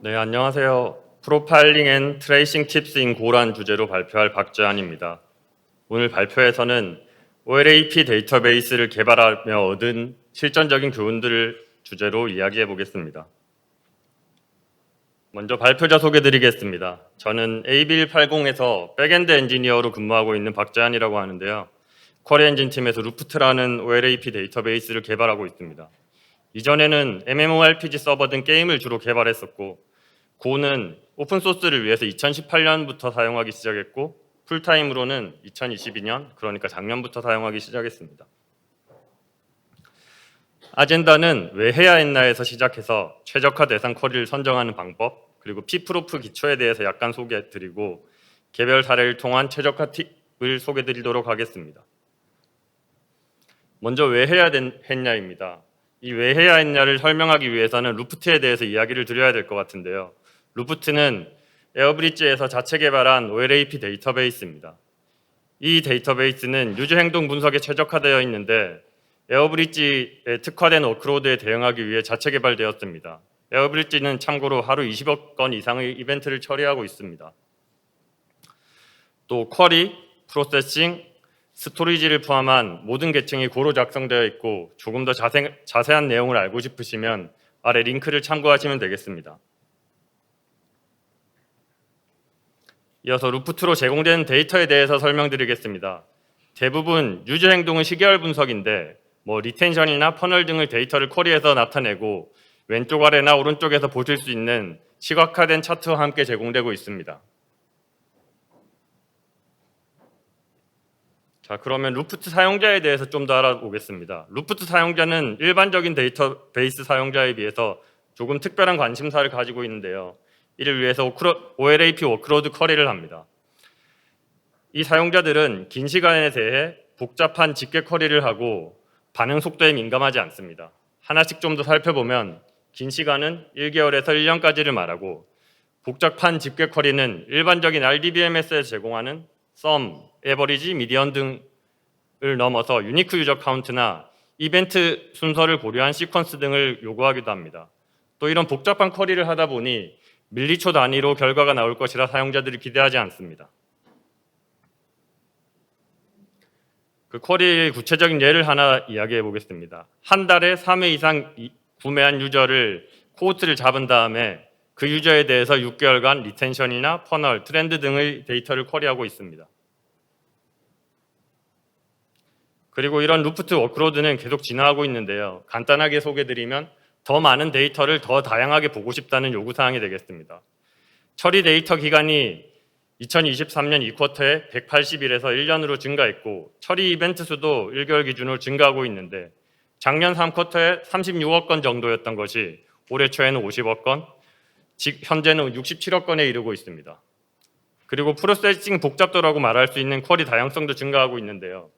네, 안녕하세요. 프로파일링 앤 트레이싱 팁스 인 고란 주제로 발표할 박재환입니다. 오늘 발표에서는 OLAP 데이터베이스를 개발하며 얻은 실전적인 교훈들을 주제로 이야기해 보겠습니다. 먼저 발표자 소개드리겠습니다. 저는 AB180에서 백엔드 엔지니어로 근무하고 있는 박재환이라고 하는데요. 쿼리 엔진 팀에서 루프트라는 OLAP 데이터베이스를 개발하고 있습니다. 이전에는 MMORPG 서버 등 게임을 주로 개발했었고 고는 오픈소스를 위해서 2018년부터 사용하기 시작했고 풀타임으로는 2022년, 그러니까 작년부터 사용하기 시작했습니다. 아젠다는 왜 해야 했나에서 시작해서 최적화 대상 쿼리를 선정하는 방법, 그리고 P프로프 기초에 대해서 약간 소개해드리고 개별 사례를 통한 최적화 팁을 소개해드리도록 하겠습니다. 먼저 왜 해야 했냐입니다. 이 왜 해야 했냐를 설명하기 위해서는 루프트에 대해서 이야기를 드려야 될 것 같은데요. 루프트는 에어브릿지에서 자체 개발한 OLAP 데이터베이스입니다. 이 데이터베이스는 유저 행동 분석에 최적화되어 있는데 에어브릿지에 특화된 워크로드에 대응하기 위해 자체 개발되었습니다. 에어브릿지는 참고로 하루 20억 건 이상의 이벤트를 처리하고 있습니다. 또 쿼리, 프로세싱, 스토리지를 포함한 모든 계층이 고로 작성되어 있고 조금 더 자세한 내용을 알고 싶으시면 아래 링크를 참고하시면 되겠습니다. 이어서 루프트로 제공되는 데이터에 대해서 설명드리겠습니다. 대부분 유저 행동은 시계열 분석인데 리텐션이나 퍼널 등의 데이터를 쿼리에서 나타내고 왼쪽 아래나 오른쪽에서 보실 수 있는 시각화된 차트와 함께 제공되고 있습니다. 자, 그러면 루프트 사용자에 대해서 좀 더 알아보겠습니다. 루프트 사용자는 일반적인 데이터베이스 사용자에 비해서 조금 특별한 관심사를 가지고 있는데요. 이를 위해서 OLAP 워크로드 쿼리를 합니다. 이 사용자들은 긴 시간에 대해 복잡한 집계 쿼리를 하고 반응 속도에 민감하지 않습니다. 하나씩 좀 더 살펴보면 긴 시간은 1개월에서 1년까지를 말하고 복잡한 집계 쿼리는 일반적인 RDBMS에서 제공하는 sum, average, median 등을 넘어서 유니크 유저 카운트나 이벤트 순서를 고려한 시퀀스 등을 요구하기도 합니다. 또 이런 복잡한 쿼리를 하다 보니 밀리초 단위로 결과가 나올 것이라 사용자들이 기대하지 않습니다. 그 쿼리의 구체적인 예를 하나 이야기해 보겠습니다. 한 달에 3회 이상 구매한 유저를 코호트를 잡은 다음에 그 유저에 대해서 6개월간 리텐션이나 퍼널, 트렌드 등의 데이터를 쿼리하고 있습니다. 그리고 이런 루프트 워크로드는 계속 진화하고 있는데요. 간단하게 소개드리면 더 많은 데이터를 더 다양하게 보고 싶다는 요구사항이 되겠습니다. 처리 데이터 기간이 2023년 2쿼터에 180일에서 1년으로 증가했고 처리 이벤트 수도 1개월 기준으로 증가하고 있는데 작년 3쿼터에 36억 건 정도였던 것이 올해 초에는 50억 건, 현재는 67억 건에 이르고 있습니다. 그리고 프로세싱 복잡도라고 말할 수 있는 쿼리 다양성도 증가하고 있는데요.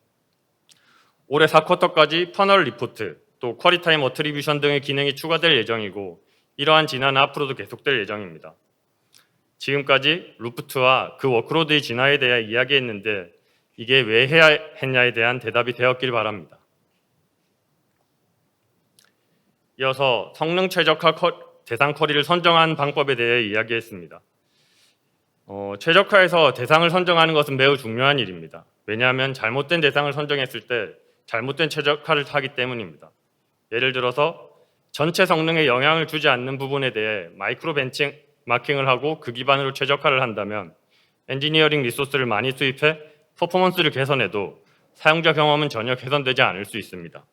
올해 4쿼터까지 퍼널 리포트, 또 쿼리 타임 어트리뷰션 등의 기능이 추가될 예정이고 이러한 진화는 앞으로도 계속될 예정입니다. 지금까지 루프트와 그 워크로드의 진화에 대해 이야기했는데 이게 왜 해야 했냐에 대한 대답이 되었길 바랍니다. 이어서 성능 최적화 대상 쿼리를 선정한 방법에 대해 이야기했습니다. 최적화에서 대상을 선정하는 것은 매우 중요한 일입니다. 왜냐하면 잘못된 대상을 선정했을 때 잘못된 최적화를 하기 때문입니다. 예를 들어서 전체 성능에 영향을 주지 않는 부분에 대해 마이크로 벤치마킹을 하고 그 기반으로 최적화를 한다면 엔지니어링 리소스를 많이 투입해 퍼포먼스를 개선해도 사용자 경험은 전혀 개선되지 않을 수 있습니다.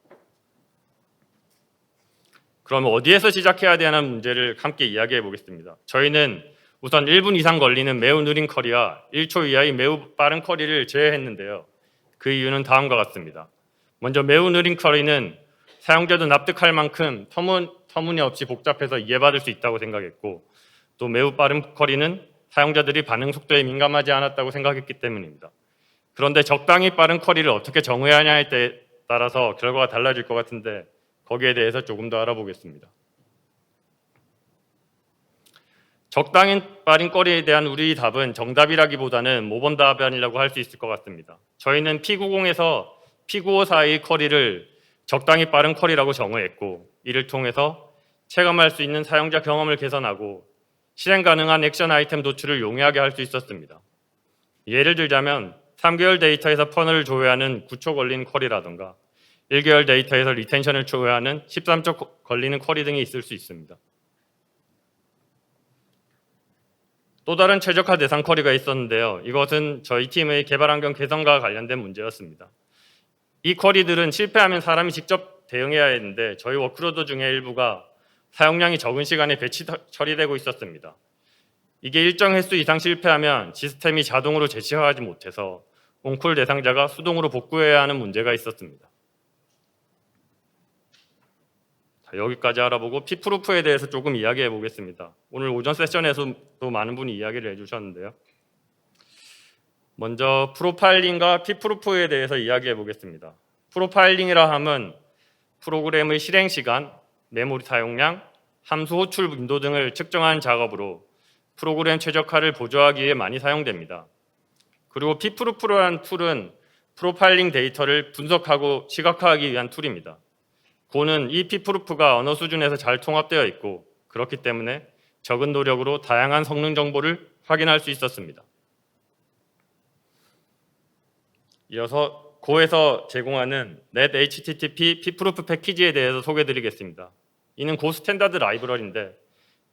그럼 어디에서 시작해야 되는 문제를 함께 이야기해 보겠습니다. 저희는 우선 1분 이상 걸리는 매우 느린 쿼리와 1초 이하의 매우 빠른 쿼리를 제외했는데요. 그 이유는 다음과 같습니다. 먼저 매우 느린 쿼리는 사용자도 납득할 만큼 터무니없이 복잡해서 이해받을 수 있다고 생각했고 또 매우 빠른 쿼리는 사용자들이 반응 속도에 민감하지 않았다고 생각했기 때문입니다. 그런데 적당히 빠른 쿼리를 어떻게 정해야 하냐에 따라서 결과가 달라질 것 같은데 거기에 대해서 조금 더 알아보겠습니다. 적당히 빠른 쿼리에 대한 우리 답은 정답이라기보다는 모범 답안이라고 할 수 있을 것 같습니다. 저희는 P90에서 P95 사이의 쿼리를 적당히 빠른 쿼리라고 정의했고 이를 통해서 체감할 수 있는 사용자 경험을 개선하고 실행 가능한 액션 아이템 도출을 용이하게 할 수 있었습니다. 예를 들자면 3개월 데이터에서 펀을 조회하는 9초 걸리는 쿼리라던가 1개월 데이터에서 리텐션을 조회하는 13초 걸리는 쿼리 등이 있을 수 있습니다. 또 다른 최적화 대상 쿼리가 있었는데요. 이것은 저희 팀의 개발 환경 개선과 관련된 문제였습니다. 이 쿼리들은 실패하면 사람이 직접 대응해야 했는데 저희 워크로드 중에 일부가 사용량이 적은 시간에 배치 처리되고 있었습니다. 이게 일정 횟수 이상 실패하면 시스템이 자동으로 재치화하지 못해서 온콜 대상자가 수동으로 복구해야 하는 문제가 있었습니다. 자, 여기까지 알아보고 피프루프에 대해서 조금 이야기해 보겠습니다. 오늘 오전 세션에서도 많은 분이 이야기를 해주셨는데요. 먼저 프로파일링과 피프루프에 대해서 이야기해 보겠습니다. 프로파일링이라 함은 프로그램의 실행 시간, 메모리 사용량, 함수 호출 빈도 등을 측정하는 작업으로 프로그램 최적화를 보조하기 위해 많이 사용됩니다. 그리고 피프루프라는 툴은 프로파일링 데이터를 분석하고 시각화하기 위한 툴입니다. 고는 이 피프루프가 언어 수준에서 잘 통합되어 있고 그렇기 때문에 적은 노력으로 다양한 성능 정보를 확인할 수 있었습니다. 이어서 고에서 제공하는 Net HTTP 피프루프 패키지에 대해서 소개해드리겠습니다. 이는 고 스탠다드 라이브러리인데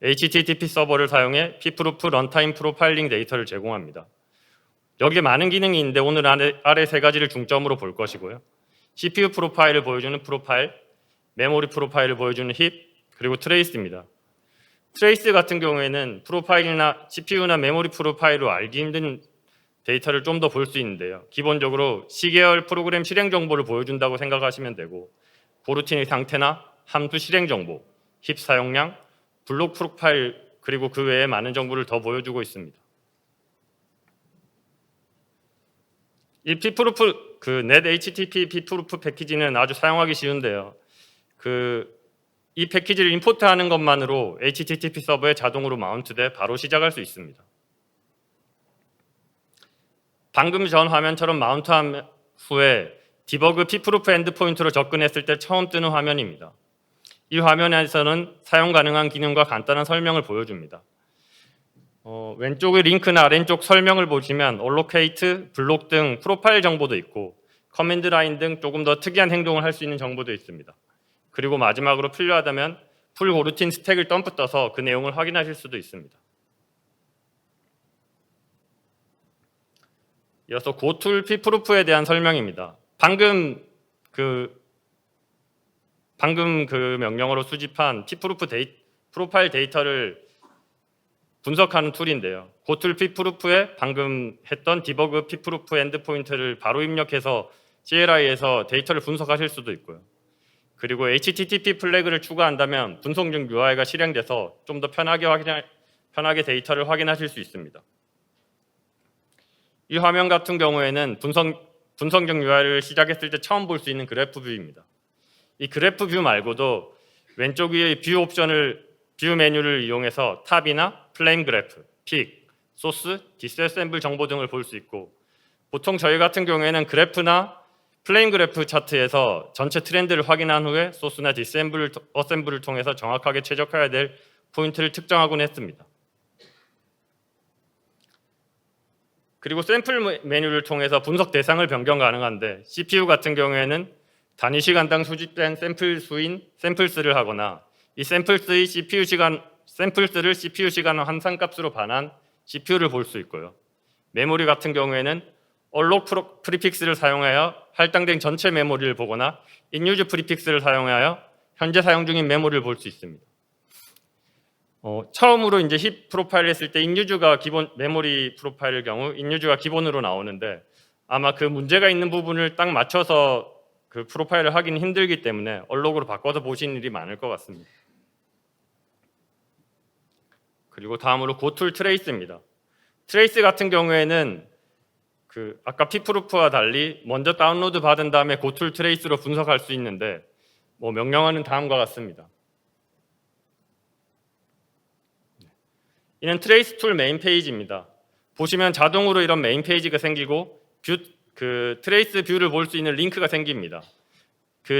HTTP 서버를 사용해 피프루프 런타임 프로파일링 데이터를 제공합니다. 여기에 많은 기능이 있는데 오늘 아래 세 가지를 중점으로 볼 것이고요. CPU 프로파일을 보여주는 프로파일, 메모리 프로파일을 보여주는 힙, 그리고 트레이스입니다. 트레이스 같은 경우에는 프로파일이나 CPU나 메모리 프로파일로 알기 힘든 데이터를 좀 더 볼 수 있는데요. 기본적으로 시계열 프로그램 실행 정보를 보여준다고 생각하시면 되고 고루틴의 상태나 함수 실행 정보, 힙 사용량, 블록 프로파일 그리고 그 외에 많은 정보를 더 보여주고 있습니다. 이 피프루프 Net HTTP 피프루프 패키지는 아주 사용하기 쉬운데요. 이 패키지를 임포트하는 것만으로 HTTP 서버에 자동으로 마운트돼 바로 시작할 수 있습니다. 방금 전 화면처럼 마운트한 후에 디버그 피프루프 엔드포인트로 접근했을 때 처음 뜨는 화면입니다. 이 화면에서는 사용 가능한 기능과 간단한 설명을 보여줍니다. 왼쪽의 링크나 아래쪽 설명을 보시면 얼로케이트, 블록 등 프로파일 정보도 있고 커맨드 라인 등 조금 더 특이한 행동을 할 수 있는 정보도 있습니다. 그리고 마지막으로 필요하다면 풀 고루틴 스택을 덤프 떠서 그 내용을 확인하실 수도 있습니다. 이어서 고툴 피프루프에 대한 설명입니다. 방금 그 명령어로 수집한 피프루프 프로파일 데이터를 분석하는 툴인데요. 고툴 피프루프에 방금 했던 디버그 피프루프 엔드포인트를 바로 입력해서 CLI에서 데이터를 분석하실 수도 있고요. 그리고 HTTP 플래그를 추가한다면 분석 중 UI가 실행돼서 좀 더 편하게 데이터를 확인하실 수 있습니다. 이 화면 같은 경우에는 분석 중 UI를 시작했을 때 처음 볼 수 있는 그래프 뷰입니다. 이 그래프 뷰 말고도 왼쪽 위의 뷰 메뉴를 이용해서 탑이나 플레임 그래프, 픽, 소스, 디스애셈블 정보 등을 볼 수 있고 보통 저희 같은 경우에는 그래프나 플레임 그래프 차트에서 전체 트렌드를 확인한 후에 소스나 디스애셈블을 통해서 정확하게 최적화해야 될 포인트를 특정하곤 했습니다. 그리고 샘플 메뉴를 통해서 분석 대상을 변경 가능한데 CPU 같은 경우에는 단위 시간당 수집된 샘플 수인 샘플스를 하거나 이 샘플스의 샘플스를 CPU 시간 환산값으로 반한 CPU를 볼 수 있고요. 메모리 같은 경우에는 얼록 프리픽스를 사용하여 할당된 전체 메모리를 보거나 인유즈 프리픽스를 사용하여 현재 사용 중인 메모리를 볼 수 있습니다. 처음으로 이제 힙 프로파일 했을 때 인유즈가 기본 메모리 프로파일의 경우 인유즈가 기본으로 나오는데 아마 그 문제가 있는 부분을 딱 맞춰서 그 프로파일을 하기는 힘들기 때문에 얼록으로 바꿔서 보시는 일이 많을 것 같습니다. 그리고 다음으로 고툴 트레이스입니다. 트레이스 같은 경우에는 아까 피프루프와 달리 먼저 다운로드 받은 다음에 고툴 트레이스로 분석할 수 있는데 명령어는 다음과 같습니다. 이는 트레이스 툴 메인 페이지입니다. 보시면 자동으로 이런 메인 페이지가 생기고 트레이스 뷰를 볼 수 있는 링크가 생깁니다.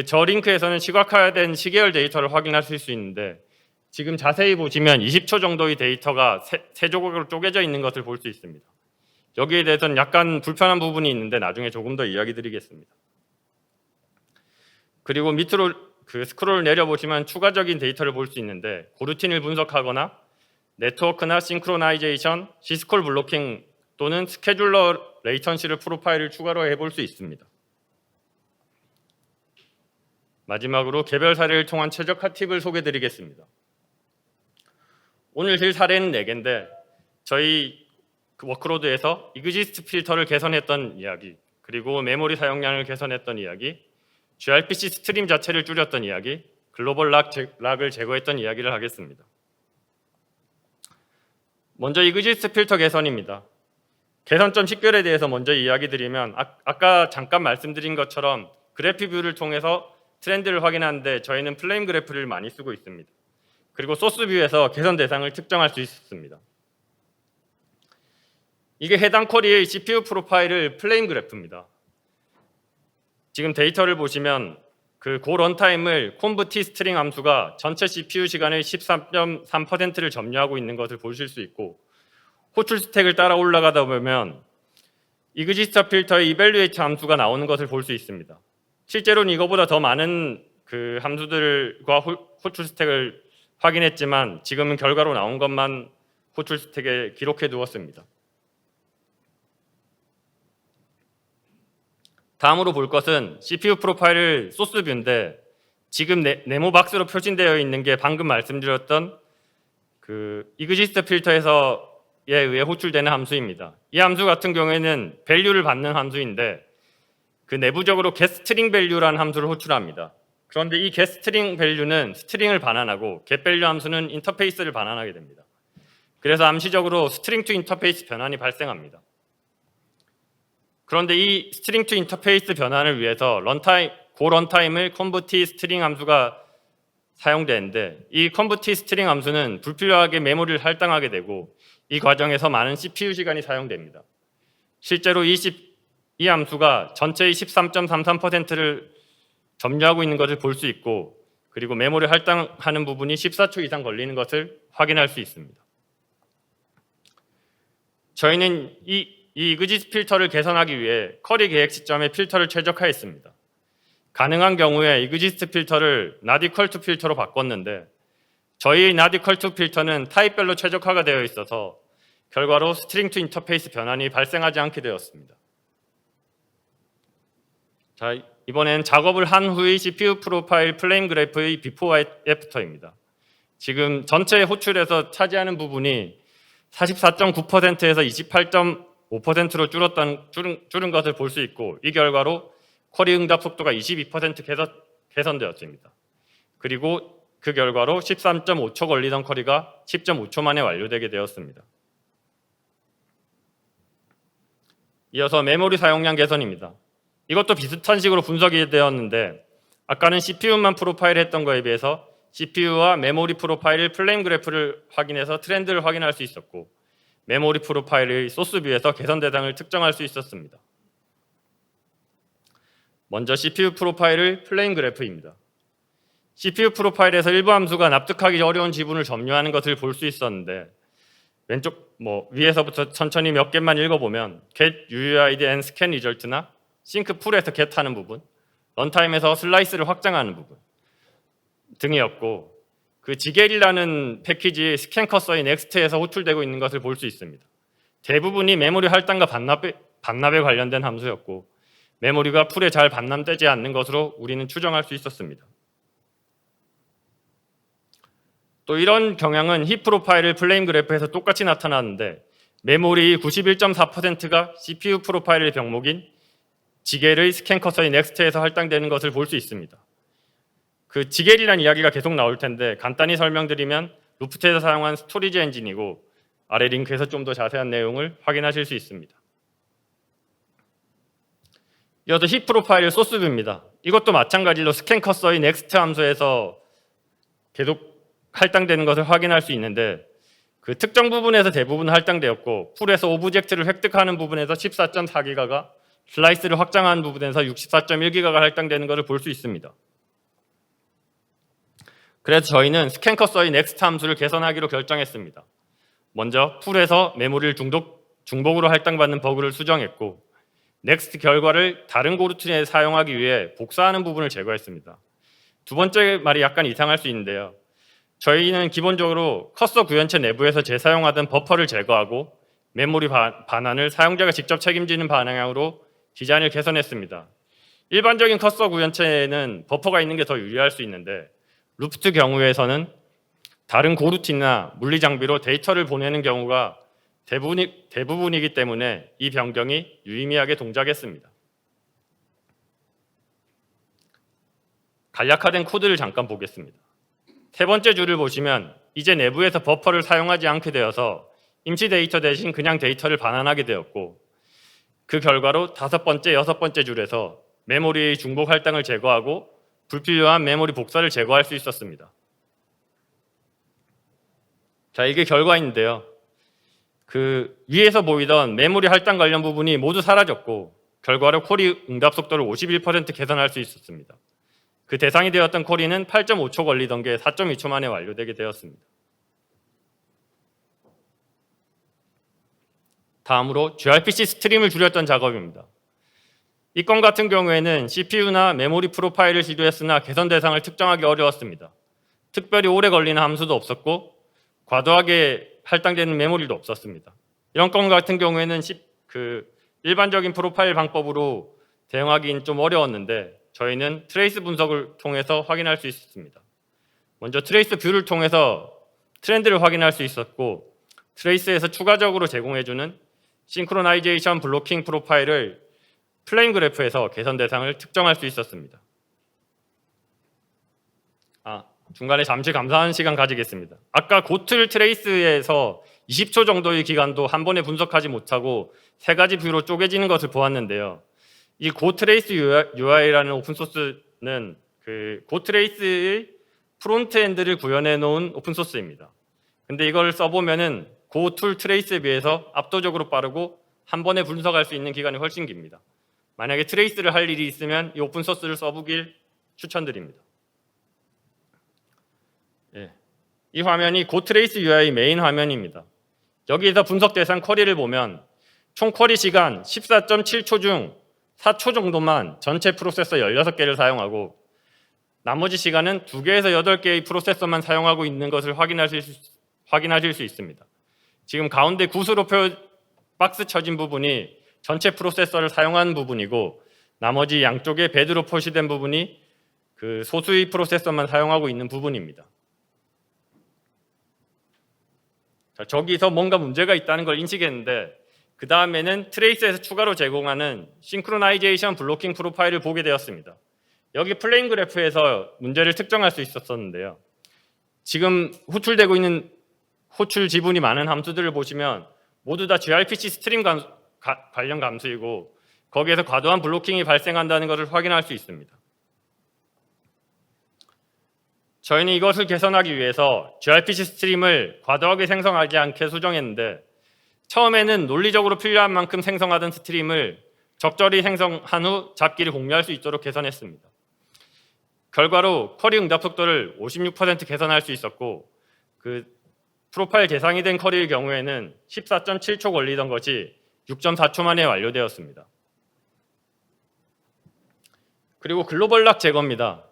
저 링크에서는 시각화된 시계열 데이터를 확인하실 수 있는데 지금 자세히 보시면 20초 정도의 데이터가 세 조각으로 쪼개져 있는 것을 볼 수 있습니다. 여기에 대해서는 약간 불편한 부분이 있는데 나중에 조금 더 이야기 드리겠습니다. 그리고 밑으로 스크롤 내려보시면 추가적인 데이터를 볼 수 있는데 고루틴을 분석하거나 네트워크나 싱크로나이제이션, 시스콜 블로킹 또는 스케줄러 레이턴시를 프로파일을 추가로 해볼 수 있습니다. 마지막으로 개별 사례를 통한 최적화 팁을 소개드리겠습니다. 오늘 들 사례는 4개인데 저희 워크로드에서 EXIST 필터를 개선했던 이야기, 그리고 메모리 사용량을 개선했던 이야기, gRPC 스트림 자체를 줄였던 이야기, 글로벌 락을 제거했던 이야기를 하겠습니다. 먼저 EXIST 필터 개선입니다. 개선점 식별에 대해서 먼저 이야기 드리면 아까 잠깐 말씀드린 것처럼 그래프 뷰를 통해서 트렌드를 확인하는데 저희는 플레임 그래프를 많이 쓰고 있습니다. 그리고 소스 뷰에서 개선 대상을 특정할 수 있습니다. 이게 해당 쿼리의 CPU 프로파일을 플레임 그래프입니다. 지금 데이터를 보시면 고 런타임을 conv-t 스트링 함수가 전체 CPU 시간의 13.3%를 점유하고 있는 것을 보실 수 있고, 호출 스택을 따라 올라가다 보면 EXIST 필터의 evaluate 함수가 나오는 것을 볼 수 있습니다. 실제로는 이거보다 더 많은 함수들과 호출 스택을 확인했지만 지금은 결과로 나온 것만 호출 스택에 기록해 두었습니다. 다음으로 볼 것은 CPU 프로파일을 소스 뷰인데 지금 네모 박스로 표시되어 있는 게 방금 말씀드렸던 EXIST 필터에서에 의해 호출되는 함수입니다. 이 함수 같은 경우에는 밸류를 받는 함수인데 내부적으로 getString value라는 함수를 호출합니다. 그런데 이 getString value는 스트링을 반환하고 getValue 함수는 인터페이스를 반환하게 됩니다. 그래서 암시적으로 string to interface 변환이 발생합니다. 그런데 이 string to interface 변환을 위해서 고 런타임을 conv-t 스트링 함수가 사용되는데 이 conv-t 스트링 함수는 불필요하게 메모리를 할당하게 되고 이 과정에서 많은 CPU 시간이 사용됩니다. 실제로 이 함수가 전체의 13.33%를 점유하고 있는 것을 볼 수 있고, 그리고 메모리 할당하는 부분이 14초 이상 걸리는 것을 확인할 수 있습니다. 저희는 이 EXIST 필터를 개선하기 위해 쿼리 계획 시점에 필터를 최적화했습니다. 가능한 경우에 EXIST 필터를 not equal to 필터로 바꿨는데 저희의 not equal to 필터는 타입별로 최적화가 되어 있어서 결과로 string to interface 변환이 발생하지 않게 되었습니다. 자, 이번엔 작업을 한 후의 CPU 프로파일 플레임 그래프의 before와 after입니다. 지금 전체 호출에서 차지하는 부분이 44.9%에서 28.5%로 줄은 것을 볼 수 있고, 이 결과로 쿼리 응답 속도가 22% 개선되었습니다. 그리고 그 결과로 13.5초 걸리던 쿼리가 10.5초 만에 완료되게 되었습니다. 이어서 메모리 사용량 개선입니다. 이것도 비슷한 식으로 분석이 되었는데 아까는 CPU만 프로파일했던 거에 비해서 CPU와 메모리 프로파일 플레임 그래프를 확인해서 트렌드를 확인할 수 있었고, 메모리 프로파일의 소스 뷰에서 개선 대상을 특정할 수 있었습니다. 먼저 CPU 프로파일의 플레임 그래프입니다. CPU 프로파일에서 일부 함수가 납득하기 어려운 지분을 점유하는 것을 볼 수 있었는데 왼쪽 위에서부터 천천히 몇 개만 읽어보면 get UUID and scan result나 싱크 풀에서 get 하는 부분, 런타임에서 슬라이스를 확장하는 부분 등이었고, 지겔이라는 패키지 스캔 커서의 넥스트에서 호출되고 있는 것을 볼 수 있습니다. 대부분이 메모리 할당과 반납에 관련된 함수였고 메모리가 풀에 잘 반납되지 않는 것으로 우리는 추정할 수 있었습니다. 또 이런 경향은 힙 프로파일을 플레임 그래프에서 똑같이 나타나는데 메모리 91.4%가 CPU 프로파일의 병목인 지겔의 스캔 커서의 넥스트에서 할당되는 것을 볼 수 있습니다. 지겔이라는 이야기가 계속 나올 텐데 간단히 설명드리면 루프트에서 사용한 스토리지 엔진이고 아래 링크에서 좀 더 자세한 내용을 확인하실 수 있습니다. 이어서 힙 프로파일 소스 뷰입니다. 이것도 마찬가지로 스캔 커서의 넥스트 함수에서 계속 할당되는 것을 확인할 수 있는데 특정 부분에서 대부분 할당되었고 풀에서 오브젝트를 획득하는 부분에서 14.4기가가, 슬라이스를 확장하는 부분에서 64.1기가가 할당되는 것을 볼 수 있습니다. 그래서 저희는 스캔 커서의 넥스트 함수를 개선하기로 결정했습니다. 먼저 풀에서 메모리를 중복으로 할당받는 버그를 수정했고 넥스트 결과를 다른 고루틴에 사용하기 위해 복사하는 부분을 제거했습니다. 두 번째 말이 약간 이상할 수 있는데요. 저희는 기본적으로 커서 구현체 내부에서 재사용하던 버퍼를 제거하고 메모리 반환을 사용자가 직접 책임지는 방향으로 디자인을 개선했습니다. 일반적인 커서 구현체에는 버퍼가 있는 게 더 유리할 수 있는데 루프트 경우에서는 다른 고루틴이나 물리 장비로 데이터를 보내는 경우가 대부분이기 때문에 이 변경이 유의미하게 동작했습니다. 간략화된 코드를 잠깐 보겠습니다. 세 번째 줄을 보시면 이제 내부에서 버퍼를 사용하지 않게 되어서 임시 데이터 대신 그냥 데이터를 반환하게 되었고 그 결과로 다섯 번째, 여섯 번째 줄에서 메모리의 중복 할당을 제거하고 불필요한 메모리 복사를 제거할 수 있었습니다. 자, 이게 결과인데요. 그 위에서 보이던 메모리 할당 관련 부분이 모두 사라졌고 결과로 쿼리 응답 속도를 51% 개선할 수 있었습니다. 그 대상이 되었던 쿼리는 8.5초 걸리던 게 4.2초 만에 완료되게 되었습니다. 다음으로 gRPC 스트림을 줄였던 작업입니다. 이 건 같은 경우에는 CPU나 메모리 프로파일을 시도했으나 개선 대상을 특정하기 어려웠습니다. 특별히 오래 걸리는 함수도 없었고 과도하게 할당되는 메모리도 없었습니다. 이런 건 같은 경우에는 일반적인 프로파일 방법으로 대응하기는 좀 어려웠는데 저희는 트레이스 분석을 통해서 확인할 수 있었습니다. 먼저 트레이스 뷰를 통해서 트렌드를 확인할 수 있었고 트레이스에서 추가적으로 제공해주는 싱크로나이제이션 블로킹 프로파일을 플레임 그래프에서 개선 대상을 특정할 수 있었습니다. 중간에 잠시 감사한 시간 가지겠습니다. 아까 고틀 트레이스에서 20초 정도의 기간도 한 번에 분석하지 못하고 세 가지 뷰로 쪼개지는 것을 보았는데요. 이 고트레이스 UI라는 오픈소스는 그 고트레이스의 프론트엔드를 구현해 놓은 오픈소스입니다. 근데 이걸 써보면은 고툴 트레이스에 비해서 압도적으로 빠르고 한 번에 분석할 수 있는 기간이 훨씬 깁니다. 만약에 트레이스를 할 일이 있으면 이 오픈소스를 써보길 추천드립니다. 이 화면이 고트레이스 UI 메인 화면입니다. 여기에서 분석 대상 쿼리를 보면 총 쿼리 시간 14.7초 중 4초 정도만 전체 프로세서 16개를 사용하고 나머지 시간은 2개에서 8개의 프로세서만 사용하고 있는 것을 확인하실 수 있습니다. 지금 가운데 구수로 박스 쳐진 부분이 전체 프로세서를 사용하는 부분이고 나머지 양쪽에 배드로 표시된 부분이 그 소수의 프로세서만 사용하고 있는 부분입니다. 자, 저기서 뭔가 문제가 있다는 걸 인식했는데 그 다음에는 트레이스에서 추가로 제공하는 싱크로나이제이션 블로킹 프로파일을 보게 되었습니다. 여기 플레임 그래프에서 문제를 특정할 수 있었는데요. 지금 호출되고 있는 호출 지분이 많은 함수들을 보시면 모두 다 gRPC 스트림 관련 함수이고 거기에서 과도한 블로킹이 발생한다는 것을 확인할 수 있습니다. 저희는 이것을 개선하기 위해서 gRPC 스트림을 과도하게 생성하지 않게 수정했는데 처음에는 논리적으로 필요한 만큼 생성하던 스트림을 적절히 생성한 후 잡기를 공유할 수 있도록 개선했습니다. 결과로 쿼리 응답 속도를 56% 개선할 수 있었고 그 프로파일 대상이 된 쿼리의 경우에는 14.7초 걸리던 것이 6.4초 만에 완료되었습니다. 그리고 글로벌 락 제거입니다.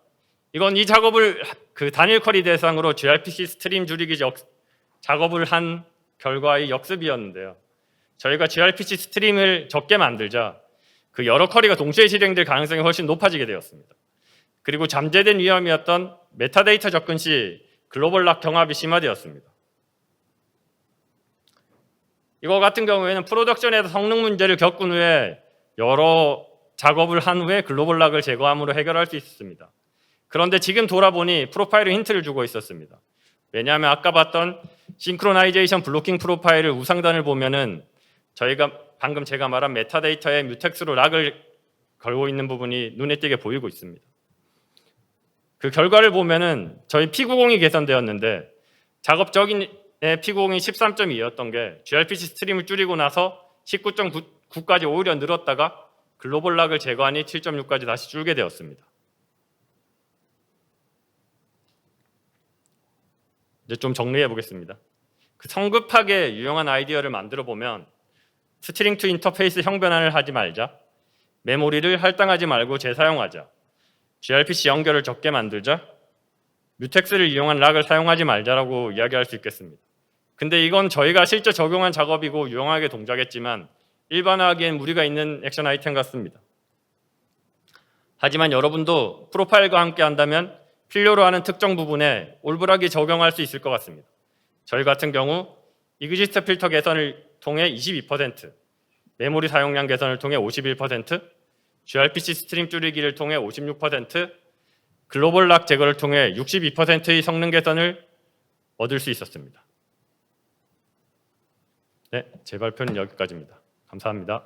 이건 이 작업을 그 단일 쿼리 대상으로 gRPC 스트림 줄이기 작업을 한 결과의 역습이었는데요. 저희가 gRPC 스트림을 적게 만들자 그 여러 쿼리가 동시에 실행될 가능성이 훨씬 높아지게 되었습니다. 그리고 잠재된 위험이었던 메타데이터 접근 시 글로벌 락 경합이 심화되었습니다. 이거 같은 경우에는 프로덕션에서 성능 문제를 겪은 후에 여러 작업을 한 후에 글로벌 락을 제거함으로 해결할 수 있었습니다. 그런데 지금 돌아보니 프로파일에 힌트를 주고 있었습니다. 왜냐하면 아까 봤던 싱크로나이제이션 블로킹 프로파일을 우상단을 보면은 저희가 방금 제가 말한 메타데이터에 뮤텍스로 락을 걸고 있는 부분이 눈에 띄게 보이고 있습니다. 그 결과를 보면은 저희 P90이 개선되었는데 작업적인 P90이 13.2였던 게 gRPC 스트림을 줄이고 나서 19.9까지 오히려 늘었다가 글로벌 락을 제거하니 7.6까지 다시 줄게 되었습니다. 이제 좀 정리해 보겠습니다. 그 성급하게 유용한 아이디어를 만들어 보면 스트링 투 인터페이스 형변환을 하지 말자, 메모리를 할당하지 말고 재사용하자, gRPC 연결을 적게 만들자, 뮤텍스를 이용한 락을 사용하지 말자라고 이야기할 수 있겠습니다. 근데 이건 저희가 실제 적용한 작업이고 유용하게 동작했지만 일반화하기엔 무리가 있는 액션 아이템 같습니다. 하지만 여러분도 프로파일과 함께 한다면 필요로 하는 특정 부분에 올브락이 적용할 수 있을 것 같습니다. 저희 같은 경우 이그지스트 필터 개선을 통해 22%, 메모리 사용량 개선을 통해 51%, gRPC 스트림 줄이기를 통해 56%, 글로벌 락 제거를 통해 62%의 성능 개선을 얻을 수 있었습니다. 네, 제 발표는 여기까지입니다. 감사합니다.